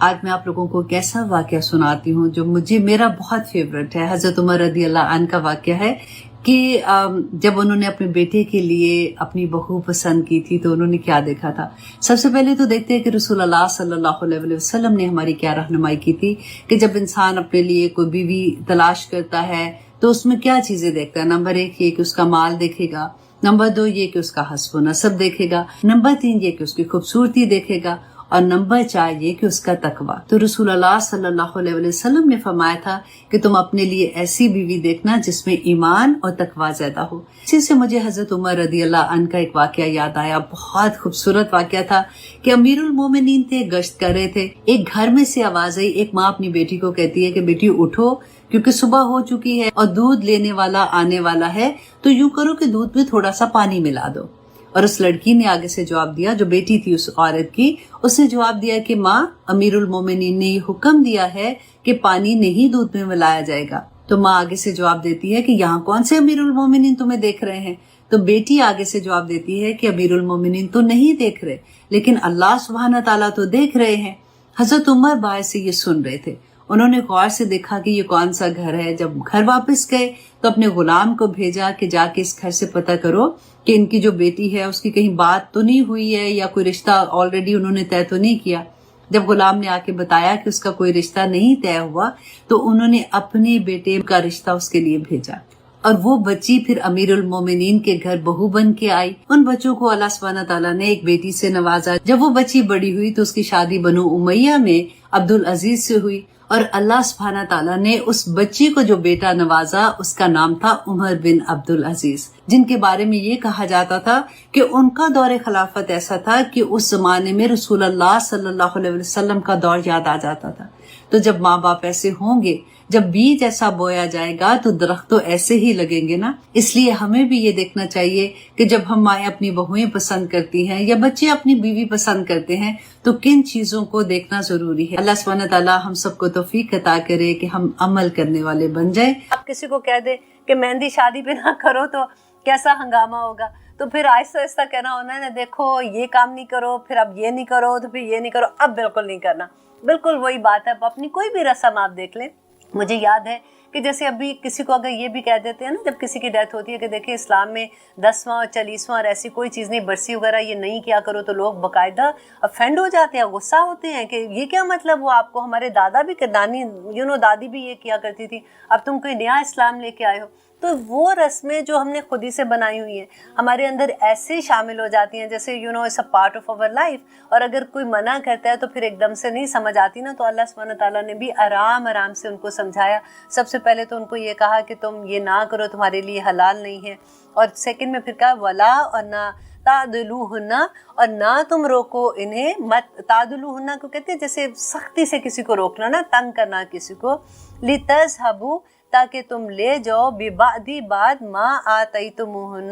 آج میں آپ لوگوں کو ایک ایسا واقعہ سناتی ہوں جو میرا بہت فیوریٹ ہے۔ حضرت عمر رضی اللہ عنہ کا واقعہ ہے کہ جب انہوں نے اپنے بیٹے کے لیے اپنی بہو پسند کی تھی تو انہوں نے کیا دیکھا تھا۔ سب سے پہلے تو دیکھتے ہیں کہ رسول اللہ صلی اللہ علیہ وسلم نے ہماری کیا رہنمائی کی تھی کہ جب انسان اپنے لیے کوئی بیوی تلاش کرتا ہے تو اس میں کیا چیزیں دیکھتا ہے۔ نمبر 1 یہ کہ اس کا مال دیکھے گا، نمبر 2 یہ کہ اس کا حسب و نسب دیکھے گا، نمبر 3 یہ کہ اس کی خوبصورتی دیکھے گا، اور نمبر 4 یہ کہ اس کا تقوی۔ تو رسول اللہ صلی اللہ علیہ وسلم نے فرمایا تھا کہ تم اپنے لیے ایسی بیوی دیکھنا جس میں ایمان اور تقوی زیادہ ہو۔ اسی سے مجھے حضرت عمر رضی اللہ عنہ کا ایک واقعہ یاد آیا، بہت خوبصورت واقعہ تھا کہ امیر المومنین تھے، گشت کر رہے تھے، ایک گھر میں سے آواز آئی۔ ایک ماں اپنی بیٹی کو کہتی ہے کہ بیٹی اٹھو کیونکہ صبح ہو چکی ہے اور دودھ لینے والا آنے والا ہے، تو یوں کرو کہ دودھ میں تھوڑا سا پانی ملا دو۔ اور اس لڑکی نے آگے سے جواب دیا، جو بیٹی تھی اس عورت کی، اس نے جواب دیا کہ ماں، امیر المومنین نے یہ حکم دیا ہے کہ پانی نہیں دودھ میں ملایا جائے گا۔ تو ماں آگے سے جواب دیتی ہے کہ یہاں کون سے امیر المومنین تمہیں دیکھ رہے ہیں؟ تو بیٹی آگے سے جواب دیتی ہے کہ امیر المومنین تو نہیں دیکھ رہے، لیکن اللہ سبحانہ تعالیٰ تو دیکھ رہے ہیں۔ حضرت عمر باہر سے یہ سن رہے تھے، انہوں نے غور سے دیکھا کہ یہ کون سا گھر ہے۔ جب گھر واپس گئے تو اپنے غلام کو بھیجا کہ جا کے اس گھر سے پتہ کرو کہ ان کی جو بیٹی ہے اس کی کہیں بات تو نہیں ہوئی ہے یا کوئی رشتہ آلریڈی انہوں نے طے تو نہیں کیا۔ جب غلام نے آ کے بتایا کہ اس کا کوئی رشتہ نہیں طے ہوا تو انہوں نے اپنے بیٹے کا رشتہ اس کے لیے بھیجا، اور وہ بچی پھر امیر المومنین کے گھر بہو بن کے آئی۔ ان بچوں کو اللہ سبحانہ تعالیٰ نے ایک بیٹی سے نوازا۔ جب وہ بچی بڑی ہوئی تو اس کی شادی بنو امیہ میں عبدالعزیز سے ہوئی، اور اللہ سبحانہ تعالیٰ نے اس بچی کو جو بیٹا نوازا اس کا نام تھا عمر بن عبدالعزیز، جن کے بارے میں یہ کہا جاتا تھا کہ ان کا دور خلافت ایسا تھا کہ اس زمانے میں رسول اللہ صلی اللہ علیہ وسلم کا دور یاد آ جاتا تھا۔ تو جب ماں باپ ایسے ہوں گے، جب بیج ایسا بویا جائے گا تو درخت تو ایسے ہی لگیں گے نا۔ اس لیے ہمیں بھی یہ دیکھنا چاہیے کہ جب ہم مائیں اپنی بہویں پسند کرتی ہیں یا بچے اپنی بیوی پسند کرتے ہیں تو کن چیزوں کو دیکھنا ضروری ہے۔ اللہ سبحانہ تعالیٰ ہم سب کو توفیق عطا کرے کہ ہم عمل کرنے والے بن جائیں۔ اب کسی کو کہہ دے کہ مہندی شادی پہ نہ کرو تو کیسا ہنگامہ ہوگا، تو پھر آہستہ آہستہ کہنا ہونا ہے، دیکھو یہ کام نہیں کرو، پھر اب یہ نہیں کرو، تو پھر یہ نہیں کرو، اب بالکل نہیں کرنا۔ بالکل وہی بات ہے، اب اپنی کوئی بھی رسم آپ دیکھ لیں۔ مجھے یاد ہے کہ جیسے ابھی کسی کو اگر یہ بھی کہہ دیتے ہیں نا جب کسی کی ڈیتھ ہوتی ہے کہ دیکھیں اسلام میں 10واں اور 40واں اور ایسی کوئی چیز نہیں، برسی وغیرہ یہ نہیں کیا کرو، تو لوگ باقاعدہ افینڈ ہو جاتے ہیں، غصہ ہوتے ہیں کہ یہ کیا مطلب، وہ آپ کو ہمارے دادا بھی نانی دادی بھی یہ کیا کرتی تھی، اب تم کوئی نیا اسلام لے کے آئے ہو۔ تو وہ رسمیں جو ہم نے خود ہی سے بنائی ہوئی ہیں ہمارے اندر ایسے شامل ہو جاتی ہیں جیسے it's a part of our life, اور اگر کوئی منع کرتا ہے تو پھر ایک دم سے نہیں سمجھ آتی نا، تو اللہ سبحانہ تعالیٰ نے بھی آرام آرام سے ان کو سمجھایا۔ سب سے پہلے تو ان کو یہ کہا کہ تم یہ نہ کرو، تمہارے لیے حلال نہیں ہے، اور سیکنڈ میں پھر کہا ولا، اور نہ تعدلوہن، اور نہ تم روکو انہیں، مت تعدلوہن کو کہتے ہیں جیسے سختی سے کسی کو روکنا نا، تنگ کرنا کسی کو، لتذہبوا تاکہ تم لے جاؤ ببعدی بعد ما آتیتموہن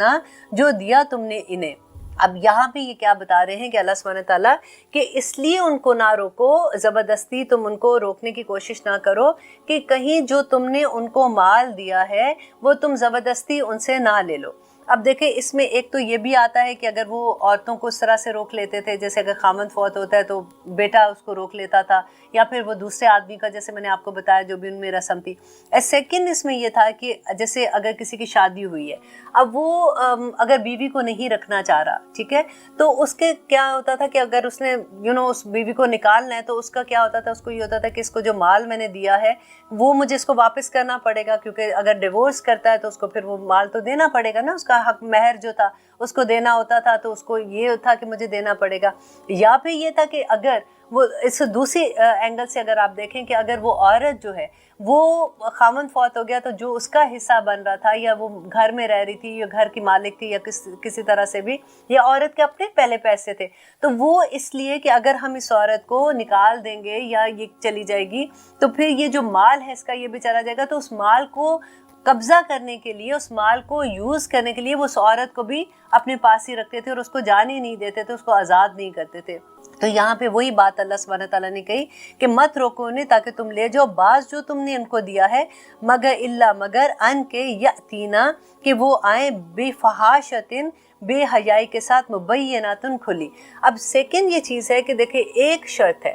جو دیا تم نے انہیں۔ اب یہاں پہ یہ کیا بتا رہے ہیں کہ اللہ سبحانہ تعالیٰ کہ اس لیے ان کو نہ روکو، زبردستی تم ان کو روکنے کی کوشش نہ کرو کہ کہیں جو تم نے ان کو مال دیا ہے وہ تم زبردستی ان سے نہ لے لو۔ اب دیکھیں اس میں ایک تو یہ بھی آتا ہے کہ اگر وہ عورتوں کو اس طرح سے روک لیتے تھے، جیسے اگر خامند فوت ہوتا ہے تو بیٹا اس کو روک لیتا تھا، یا پھر وہ دوسرے آدمی کا، جیسے میں نے آپ کو بتایا جو بھی ان میں رسم تھی۔ سیکنڈ اس میں یہ تھا کہ جیسے اگر کسی کی شادی ہوئی ہے، اب وہ اگر بیوی کو نہیں رکھنا چاہ رہا، ٹھیک ہے، تو اس کے کیا ہوتا تھا کہ اگر اس نے اس بیوی کو نکالنا ہے تو اس کا کیا ہوتا تھا، اس کو یہ ہوتا تھا کہ اس کو جو مال میں نے دیا ہے وہ مجھے اس کو واپس کرنا پڑے گا، کیونکہ اگر ڈیورس کرتا ہے تو اس کو پھر وہ مال تو دینا پڑے گا نا، اس کا حق مہر جو تھا اس کو دینا ہوتا تھا، تو اس کو یہ تھا کہ مجھے دینا پڑے گا۔ یا پھر یہ تھا کہ اگر وہ اس دوسری اینگل سے اگر آپ دیکھیں کہ اگر وہ عورت جو ہے وہ خامن فوت ہو گیا تو جو اس کا حصہ بن رہا تھا، یا وہ گھر میں رہ رہی تھی یا گھر کی مالک تھی یا کسی طرح سے بھی، یا عورت کے اپنے پہلے پیسے تھے، تو وہ اس لیے کہ اگر ہم اس عورت کو نکال دیں گے یا یہ چلی جائے گی تو پھر یہ جو مال ہے اس کا یہ بھی چلا جائے گا، تو اس مال کو قبضہ کرنے کے لیے، اس مال کو یوز کرنے کے لیے وہ اس عورت کو بھی اپنے پاس ہی رکھتے تھے اور اس کو جانے نہیں دیتے تھے، اس کو آزاد نہیں کرتے تھے۔ تو یہاں پہ وہی بات اللہ سبحانہ تعالیٰ نے کہی کہ مت روکو انہیں تاکہ تم لے جاؤ بعض جو تم نے ان کو دیا ہے، مگر ان کے یاتینا کہ وہ آئیں بے فحاشتن بے حیائی کے ساتھ، مبیناتن کھلی۔ اب سیکنڈ یہ چیز ہے کہ دیکھیں ایک شرط ہے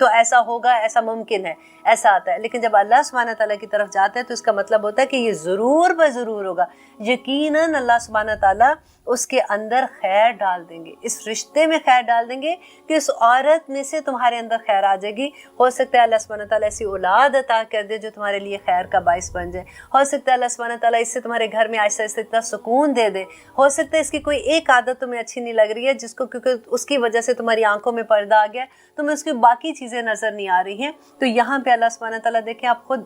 تو ایسا ہوگا, ایسا ممکن ہے, ایسا آتا ہے. لیکن جب اللہ سبحانہ تعالیٰ کی طرف جاتا ہے تو اس کا مطلب ہوتا ہے کہ یہ ضرور بضرور ہوگا. یقیناً اللہ سبحانہ تعالیٰ اس کے اندر خیر ڈال دیں گے, اس رشتے میں خیر ڈال دیں گے کہ اس عورت میں سے تمہارے اندر خیر آ جائے گی. ہو سکتا ہے اللہ سبحانہ تعالیٰ ایسی اولاد عطا کر دے جو تمہارے لیے خیر کا باعث بن جائے. ہو سکتا ہے اللہ سبحانہ تعالیٰ اس سے تمہارے گھر میں آہستہ آہستہ اتنا سکون دے دے. ہو سکتا ہے اس کی کوئی ایک عادت تمہیں اچھی نہیں لگ رہی ہے جس کو کیونکہ اس کی وجہ سے تمہاری آنکھوں میں پردہ آ گیا ہے, تمہیں اس کی باقی چیزیں نظر نہیں آ رہی ہیں. تو یہاں پہ اللہ سبحانہ تعالیٰ دیکھیں, آپ خود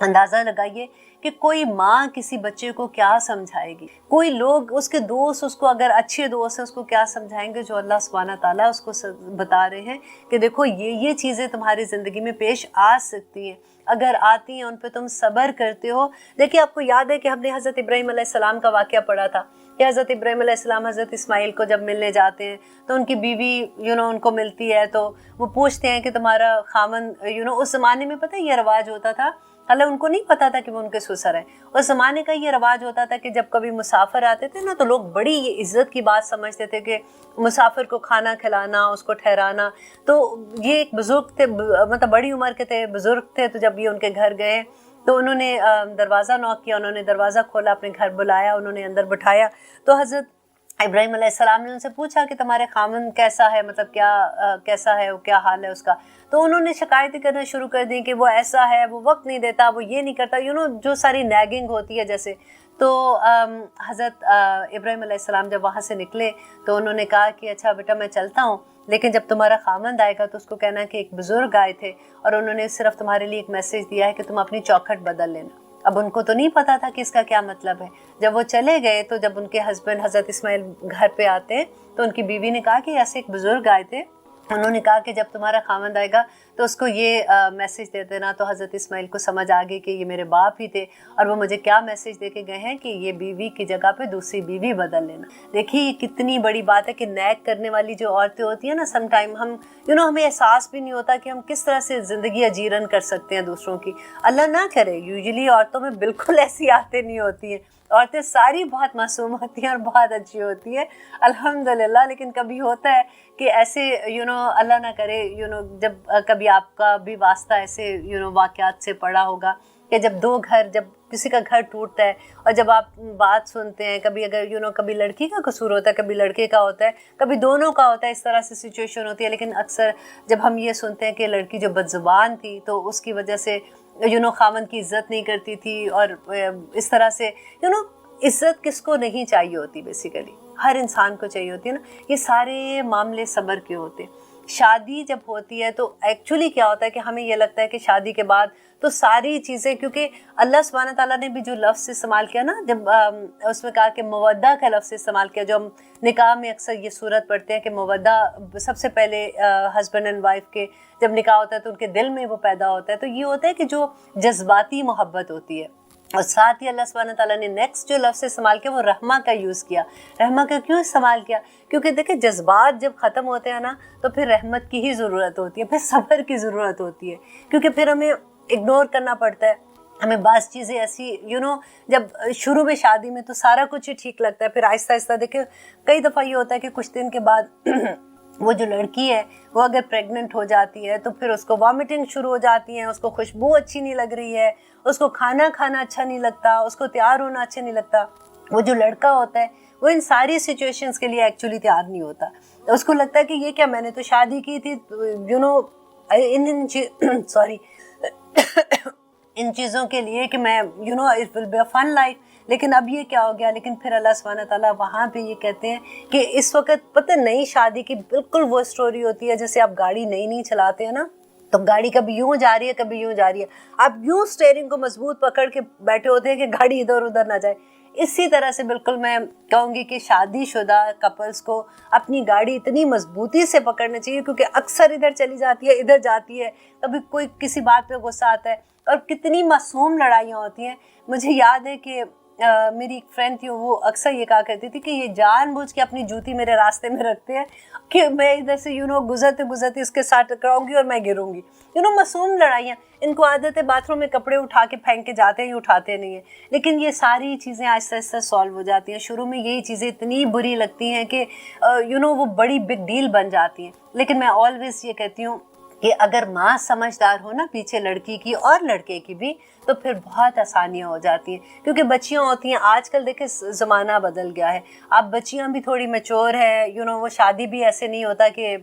اندازہ لگائیے کہ کوئی ماں کسی بچے کو کیا سمجھائے گی, کوئی لوگ اس کے دوست اس کو اگر اچھے دوست ہیں اس کو کیا سمجھائیں گے, جو اللہ سبحانہ تعالیٰ اس کو بتا رہے ہیں کہ دیکھو یہ چیزیں تمہاری زندگی میں پیش آ سکتی ہیں, اگر آتی ہیں ان پہ تم صبر کرتے ہو. دیکھیے آپ کو یاد ہے کہ ہم نے حضرت ابراہیم علیہ السلام کا واقعہ پڑھا تھا کہ حضرت ابراہیم علیہ السلام حضرت اسماعیل کو جب ملنے جاتے ہیں تو ان کی بیوی ان کو ملتی ہے تو وہ پوچھتے ہیں کہ تمہارا خامن اس زمانے میں پتہ ہے یہ رواج ہوتا تھا, اللہ ان کو نہیں پتا تھا کہ وہ ان کے سسر ہیں. اس زمانے کا یہ رواج ہوتا تھا کہ جب کبھی مسافر آتے تھے نا تو لوگ بڑی یہ عزت کی بات سمجھتے تھے کہ مسافر کو کھانا کھلانا, اس کو ٹھہرانا. تو یہ ایک بزرگ تھے, مطلب بڑی عمر کے تھے, بزرگ تھے. تو جب یہ ان کے گھر گئے تو انہوں نے دروازہ نوک کیا, انہوں نے دروازہ کھولا, اپنے گھر بلایا, انہوں نے اندر بٹھایا. تو حضرت ابراہیم علیہ السلام نے ان سے پوچھا کہ تمہارے خامن کیسا ہے, مطلب کیسا ہے, کیا حال ہے اس کا. تو انہوں نے شکایتیں کرنا شروع کر دی کہ وہ ایسا ہے, وہ وقت نہیں دیتا, وہ یہ نہیں کرتا, جو ساری نیگنگ ہوتی ہے جیسے. تو حضرت ابراہیم علیہ السلام جب وہاں سے نکلے تو انہوں نے کہا کہ اچھا بیٹا میں چلتا ہوں, لیکن جب تمہارا خامند آئے گا تو اس کو کہنا کہ ایک بزرگ آئے تھے اور انہوں نے صرف تمہارے لیے ایک میسیج دیا ہے کہ تم اپنی چوکھٹ بدل لینا. اب ان کو تو نہیں پتا تھا کہ اس کا کیا مطلب ہے. جب وہ چلے گئے تو جب ان کے ہسبینڈ حضرت اسماعیل گھر پہ آتے ہیں تو ان کی بیوی نے کہا کہ ایسے ایک بزرگ آئے تھے, انہوں نے کہا کہ جب تمہارا خامند آئے گا تو اس کو یہ میسیج دے دینا. تو حضرت اسماعیل کو سمجھ آ گئی کہ یہ میرے باپ ہی تھے اور وہ مجھے کیا میسیج دے کے گئے ہیں کہ یہ بیوی کی جگہ پہ دوسری بیوی بدل لینا. دیکھیے یہ کتنی بڑی بات ہے کہ نیک کرنے والی جو عورتیں ہوتی ہیں نا, سم ٹائم ہم ہمیں احساس بھی نہیں ہوتا کہ ہم کس طرح سے زندگی اجیرن کر سکتے ہیں دوسروں کی. اللہ نہ کرے, یوزلی عورتوں میں بالکل ایسی عادتیں نہیں ہوتی ہیں, عورتیں ساری بہت معصوم ہوتی ہیں اور بہت اچھی ہوتی ہیں الحمدللہ. لیکن کبھی ہوتا ہے کہ ایسے اللہ نہ کرے جب کبھی آپ کا بھی واسطہ ایسے واقعات سے پڑا ہوگا کہ جب جب کسی کا گھر ٹوٹتا ہے اور جب آپ بات سنتے ہیں, کبھی اگر کبھی لڑکی کا قصور ہوتا ہے, کبھی لڑکے کا ہوتا ہے, کبھی دونوں کا ہوتا ہے, اس طرح سے سچویشن ہوتی ہے. لیکن اکثر جب ہم یہ سنتے ہیں کہ لڑکی جو بدزبان تھی تو اس کی وجہ سے خاوند کی عزت نہیں کرتی تھی, اور اس طرح سے عزت کس کو نہیں چاہیے ہوتی, بیسیکلی ہر انسان کو چاہیے ہوتی ہے نا. یہ سارے معاملے صبر کے ہوتے ہیں. شادی جب ہوتی ہے تو ایکچولی کیا ہوتا ہے کہ ہمیں یہ لگتا ہے کہ شادی کے بعد تو ساری چیزیں, کیونکہ اللہ سبحانہ تعالیٰ نے بھی جو لفظ استعمال کیا نا, جب اس میں کہا کہ مودہ کا لفظ استعمال کیا, جو ہم نکاح میں اکثر یہ صورت پڑھتے ہیں کہ مودہ سب سے پہلے ہسبینڈ اینڈ وائف کے جب نکاح ہوتا ہے تو ان کے دل میں وہ پیدا ہوتا ہے. تو یہ ہوتا ہے کہ جو جذباتی محبت ہوتی ہے. اور ساتھ ہی اللہ سبحانہ تعالیٰ نے نیکسٹ جو لفظ استعمال کیا وہ رحمہ کا یوز کیا. رحمہ کا کیوں استعمال کیا؟ کیونکہ دیکھیں جذبات جب ختم ہوتے ہیں نا تو پھر رحمت کی ہی ضرورت ہوتی ہے, پھر صبر کی ضرورت ہوتی ہے, کیونکہ پھر ہمیں اگنور کرنا پڑتا ہے. ہمیں بعض چیزیں ایسی جب شروع میں شادی میں تو سارا کچھ ہی ٹھیک لگتا ہے, پھر آہستہ آہستہ دیکھیں کئی دفعہ یہ ہوتا ہے کہ کچھ دن کے بعد وہ جو لڑکی ہے وہ اگر پریگننٹ ہو جاتی ہے تو پھر اس کو وامٹنگ شروع ہو جاتی ہیں, اس کو خوشبو اچھی نہیں لگ رہی ہے, اس کو کھانا کھانا اچھا نہیں لگتا, اس کو تیار ہونا اچھا نہیں لگتا. وہ جو لڑکا ہوتا ہے وہ ان ساری سچویشنز کے لیے ایکچولی تیار نہیں ہوتا. اس کو لگتا ہے کہ یہ کیا, میں نے تو شادی کی تھی ان چیزوں کے لیے کہ میں it will be a fun life, لیکن اب یہ کیا ہو گیا. لیکن پھر اللہ سبحانہ تعالیٰ وہاں پہ یہ کہتے ہیں کہ اس وقت پتہ نئی شادی کی بالکل وہ سٹوری ہوتی ہے جیسے آپ گاڑی نئی چلاتے ہیں نا, تو گاڑی کبھی یوں جا رہی ہے کبھی یوں جا رہی ہے, آپ یوں اسٹیئرنگ کو مضبوط پکڑ کے بیٹھے ہوتے ہیں کہ گاڑی ادھر ادھر نہ جائے. اسی طرح سے بالکل میں کہوں گی کہ شادی شدہ کپلز کو اپنی گاڑی اتنی مضبوطی سے پکڑنا چاہیے, کیونکہ اکثر ادھر چلی جاتی ہے ادھر جاتی ہے, کبھی کوئی کسی بات پہ غصہ آتا ہے, اور کتنی معصوم لڑائیاں ہوتی ہیں. مجھے یاد ہے کہ میری ایک فرینڈ تھی, وہ اکثر یہ کہا کرتی تھی کہ یہ جان بوجھ کے اپنی جوتی میرے راستے میں رکھتے ہیں کہ میں ادھر سے گزرتے اس کے ساتھ ٹکراؤں گی اور میں گروں گی. معصوم لڑائیاں, ان کو عادت ہے باتھ روم میں کپڑے اٹھا کے پھینک کے جاتے ہیں, یہ اٹھاتے نہیں ہیں. لیکن یہ ساری چیزیں آہستہ آہستہ سالو ہو جاتی ہیں. شروع میں یہی چیزیں اتنی بری لگتی ہیں کہ وہ بڑی بگ ڈیل بن جاتی ہیں. لیکن میں آلویز یہ کہتی ہوں کہ اگر ماں سمجھدار ہو نا پیچھے لڑکی کی اور لڑکے کی بھی تو پھر بہت آسانیاں ہو جاتی ہیں. کیونکہ بچیاں ہوتی ہیں آج کل دیکھیں زمانہ بدل گیا ہے. اب بچیاں بھی تھوڑی میچور ہے وہ شادی بھی ایسے نہیں ہوتا کہ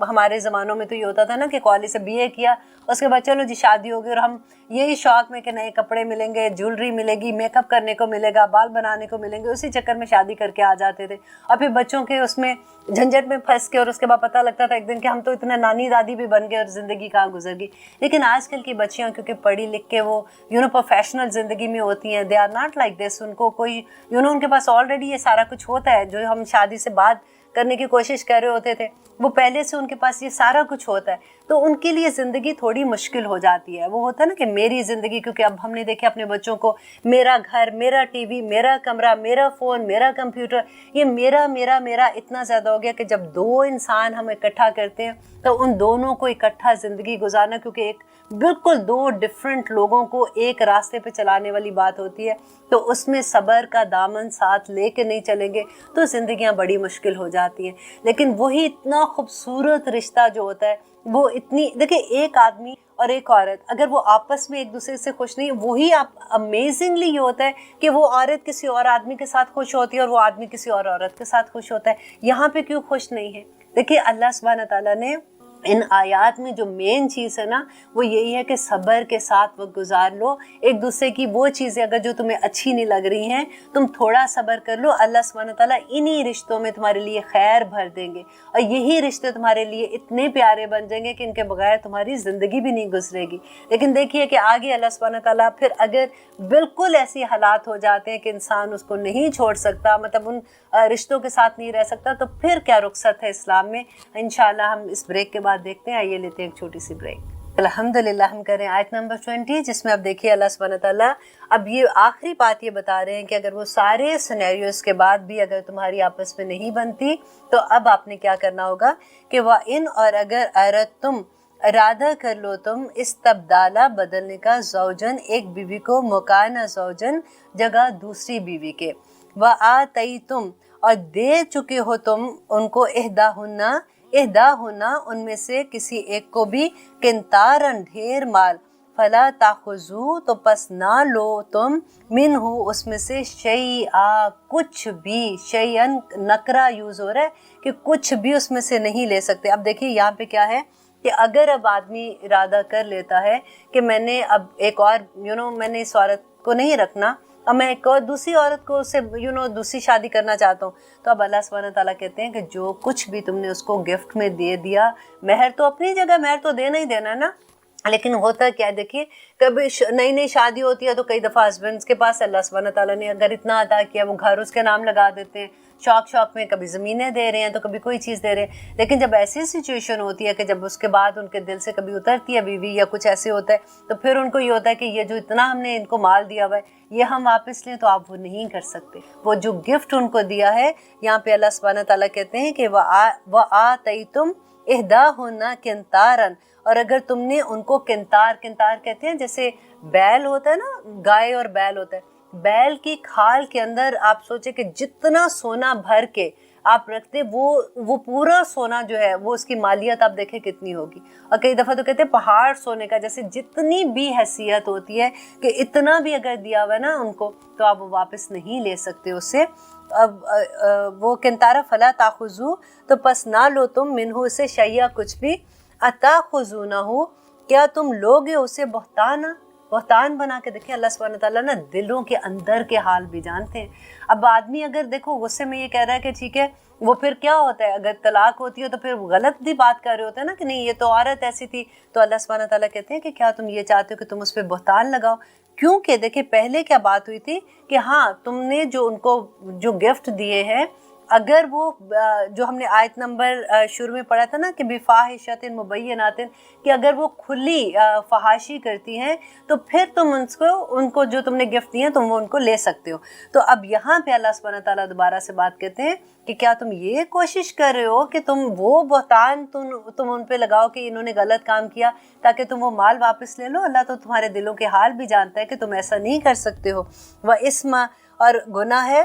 ہمارے زمانوں میں تو یہ ہوتا تھا نا کہ کالج سے BA کیا اس کے بعد چلو جی شادی ہوگی اور ہم یہی شوق میں کہ نئے کپڑے ملیں گے, جولری ملے گی, میک اپ کرنے کو ملے گا, بال بنانے کو ملیں گے, اسی چکر میں شادی کر کے آ جاتے تھے. اور پھر بچوں کے اس میں جھنجھٹ میں پھنس کے اور اس کے بعد پتہ لگتا تھا ایک دن کہ ہم تو اتنا نانی دادی بھی بن گئے اور زندگی کہاں گزر گئی. لیکن آج کل کی بچیاں کیونکہ پڑھی لکھ کے وہ پروفیشنل زندگی میں ہوتی ہیں, they are not like this. ان کو کوئی ان کے پاس آلریڈی یہ سارا کچھ ہوتا ہے جو ہم شادی سے بعد کرنے کی کوشش کر رہے ہوتے تھے, وہ پہلے سے ان کے پاس یہ سارا کچھ ہوتا ہے. تو ان کے لیے زندگی تھوڑی مشکل ہو جاتی ہے. وہ ہوتا ہے نا کہ میری زندگی, کیونکہ اب ہم نے دیکھا اپنے بچوں کو میرا گھر, میرا ٹی وی, میرا کمرہ, میرا فون, میرا کمپیوٹر, یہ میرا میرا میرا اتنا زیادہ ہو گیا کہ جب دو انسان ہم اکٹھا کرتے ہیں تو ان دونوں کو اکٹھا زندگی گزارنا, کیونکہ ایک بالکل دو ڈفرینٹ لوگوں کو ایک راستے پہ چلانے والی بات ہوتی ہے, تو اس میں صبر کا دامن ساتھ لے کے نہیں چلیں گے تو زندگیاں بڑی مشکل ہو جاتی ہیں. لیکن وہی اتنا خوبصورت رشتہ جو ہوتا ہے وہ اتنی, دیکھیں ایک آدمی اور ایک عورت اگر وہ آپس میں ایک دوسرے سے خوش نہیں, وہی امیزنگلی یہ ہوتا ہے کہ وہ عورت کسی اور آدمی کے ساتھ خوش ہوتی ہے اور وہ آدمی کسی اور عورت کے ساتھ خوش ہوتا ہے. یہاں پہ کیوں خوش نہیں ہے؟ دیکھیے اللہ سبحانہ تعالیٰ نے ان آیات میں جو مین چیز ہے نا وہ یہی ہے کہ صبر کے ساتھ وقت گزار لو. ایک دوسرے کی وہ چیزیں اگر جو تمہیں اچھی نہیں لگ رہی ہیں تم تھوڑا صبر کر لو, اللہ سبحانہ تعالیٰ انہی رشتوں میں تمہارے لیے خیر بھر دیں گے اور یہی رشتے تمہارے لیے اتنے پیارے بن جائیں گے کہ ان کے بغیر تمہاری زندگی بھی نہیں گزرے گی. لیکن دیکھیے کہ آگے اللہ سبحانہ تعالیٰ پھر اگر بالکل ایسی حالات ہو جاتے ہیں کہ انسان اس کو نہیں چھوڑ سکتا, مطلب ان رشتوں کے ساتھ نہیں رہ سکتا, تو پھر کیا رخصت ہے اسلام میں. انشاءاللہ ہم اس بریک کے بعد دیکھتے ہیں. آئیے لیتے ہیں ایک چھوٹی سی بریک. الحمدللہ ہم کریں آیت نمبر 20 جس میں اب دیکھیے اللہ سبحانہ تعالیٰ اب یہ آخری بات یہ بتا رہے ہیں کہ اگر وہ سارے سینیریوز کے بعد بھی اگر تمہاری آپس میں نہیں بنتی تو اب آپ نے کیا کرنا ہوگا کہ وَإِنْ اور اگر تم ارادہ کر لو تم استبدالہ بدلنے کا زوجن ایک بیوی کو مکانہ زوجن جگہ دوسری بیوی کے, وَآتَيْتُمْ اور دے چکے ہو تم ان کو احداہن ان میں سے کسی ایک کو بھی قنطارن ڈھیر مال, فلا تاخذو تو پس نہ لو تم منہ اس میں سے شیئا کچھ بھی, شیئن نکرہ یوز ہو رہا ہے کہ کچھ بھی اس میں سے نہیں لے سکتے. اب دیکھیے یہاں پہ کیا ہے کہ اگر اب آدمی ارادہ کر لیتا ہے کہ میں نے اب ایک اور میں نے اس عورت کو نہیں رکھنا اور میں ایک اور دوسری عورت کو اس سے دوسری شادی کرنا چاہتا ہوں, تو اب اللہ سبحانہ تعالیٰ کہتے ہیں کہ جو کچھ بھی تم نے اس کو گفٹ میں دے دیا, مہر تو اپنی جگہ مہر تو دینا ہی دینا نا, لیکن ہوتا کیا ہے دیکھیے کبھی نئی نئی شادی ہوتی ہے تو کئی دفعہ ہسبینڈس کے پاس اللہ سبحانہ تعالیٰ نے اگر اتنا عطا کیا وہ گھر اس کے نام لگا دیتے ہیں, شوق میں کبھی زمینیں دے رہے ہیں تو کبھی کوئی چیز دے رہے ہیں. لیکن جب ایسی سچویشن ہوتی ہے کہ جب اس کے بعد ان کے دل سے کبھی اترتی ہے بیوی یا کچھ ایسے ہوتا ہے تو پھر ان کو یہ ہوتا ہے کہ یہ جو اتنا ہم نے ان کو مال دیا ہوا ہے یہ ہم واپس لیں, تو آپ وہ نہیں کر سکتے. وہ جو گفٹ ان کو دیا ہے یہاں پہ اللہ سبحانہ تعالیٰ کہتے ہیں کہ وَآتَيْتُمْ احداہن قنطارن اور اگر تم نے ان کو قنطار کہتے ہیں جیسے بیل ہوتا ہے نا, گائے اور بیل ہوتا ہے, بیل کی کھال کے اندر آپ سوچیں کہ جتنا سونا بھر کے آپ رکھتے وہ پورا سونا جو ہے وہ اس کی مالیت آپ دیکھیں کتنی ہوگی. اور کئی دفعہ تو کہتے ہیں پہاڑ سونے کا, جیسے جتنی بھی حیثیت ہوتی ہے کہ اتنا بھی اگر دیا ہوا ہے نا ان کو تو آپ وہ واپس نہیں لے سکتے اس سے. اب وہ قنطارہ فلا تاخذو تو پس نہ لو تم منہ سے شیئا کچھ بھی, اتاخذونہ کیا تم لوگے اسے بہتان بنا کے. دیکھیں اللہ سبحانہ تعالیٰ نا دلوں کے اندر کے حال بھی جانتے ہیں. اب آدمی اگر دیکھو غصے میں یہ کہہ رہا ہے کہ ٹھیک ہے, وہ پھر کیا ہوتا ہے اگر طلاق ہوتی ہے تو پھر غلط بھی بات کر رہے ہوتے ہیں نا کہ نہیں یہ تو عورت ایسی تھی, تو اللہ سبحانہ تعالیٰ کہتے ہیں کہ کیا تم یہ چاہتے ہو کہ تم اس پہ بہتان لگاؤ. کیونکہ دیکھیں پہلے کیا بات ہوئی تھی کہ ہاں تم نے جو ان کو جو گفٹ دیے ہیں اگر وہ جو ہم نے آیت نمبر شروع میں پڑھا تھا نا کہ بفاحشۃ مبینات, کہ اگر وہ کھلی فحاشی کرتی ہیں تو پھر تم ان کو جو تم نے گفٹ دیے ہیں تم وہ ان کو لے سکتے ہو. تو اب یہاں پہ اللہ سبحانہ تعالیٰ دوبارہ سے بات کہتے ہیں کہ کیا تم یہ کوشش کر رہے ہو کہ تم وہ بہتان تم ان پہ لگاؤ کہ انہوں نے غلط کام کیا تاکہ تم وہ مال واپس لے لو. اللہ تو تمہارے دلوں کے حال بھی جانتا ہے کہ تم ایسا نہیں کر سکتے ہو. وہ اسم اور گناہ ہے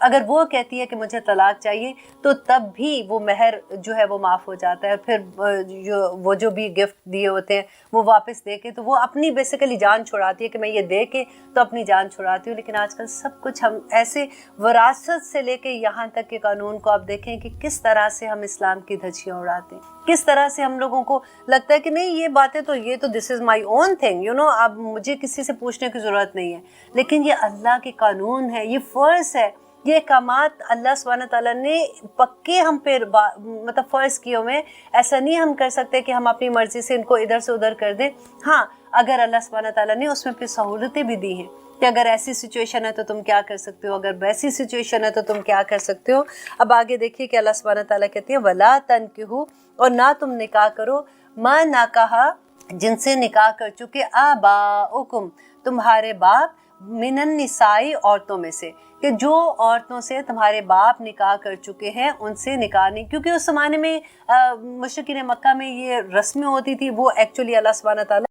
اگر وہ کہتی ہے کہ مجھے طلاق چاہیے تو تب بھی وہ مہر جو ہے وہ معاف ہو جاتا ہے، پھر وہ جو بھی گفٹ دیے ہوتے ہیں وہ واپس دے کے، تو وہ اپنی بیسیکلی جان چھڑاتی ہے کہ میں یہ دے کے تو اپنی جان چھڑاتی ہوں۔ لیکن آج کل سب کچھ ہم ایسے وراثت سے لے کے یہاں تک کے قانون کو آپ دیکھیں کہ کس طرح سے ہم اسلام کی دھجیاں اڑاتے ہیں، کس طرح سے ہم لوگوں کو لگتا ہے کہ نہیں یہ باتیں تو یہ تو دس از مائی اون تھنگ، یو نو، اب مجھے کسی سے پوچھنے کی ضرورت نہیں ہے، لیکن یہ اللہ کے قانون ہے، یہ فرض ہے، یہ احکامات اللہ سبحانہ تعالیٰ نے پکے ہم پہ مطلب فرض کیے ہوئے، ایسا نہیں ہم کر سکتے کہ ہم اپنی مرضی سے ان کو ادھر سے ادھر کر دیں۔ ہاں اگر اللہ سبحانہ تعالیٰ نے اس میں پھر سہولتیں بھی دی ہیں کہ اگر ایسی سچویشن ہے تو تم کیا کر سکتے ہو، اگر ویسی سچویشن ہے تو تم کیا کر سکتے ہو۔ اب آگے دیکھیے کہ اللہ سبحانہ تعالیٰ کہتے ہیں وَلَا تَنْكِحُوا، اور نہ تم نکاح کرو، مَا نَكَحَ، جن سے نکاح کر چکے، آباؤکم، تمہارے باپ، من النساء، عورتوں میں سے، کہ جو عورتوں سے تمہارے باپ نکاح کر چکے ہیں ان سے نکاح نہیں، کیونکہ اس زمانے میں مشرکین مکہ میں یہ رسمیں ہوتی تھی، وہ ایکچولی اللہ سبحانہ تعالیٰ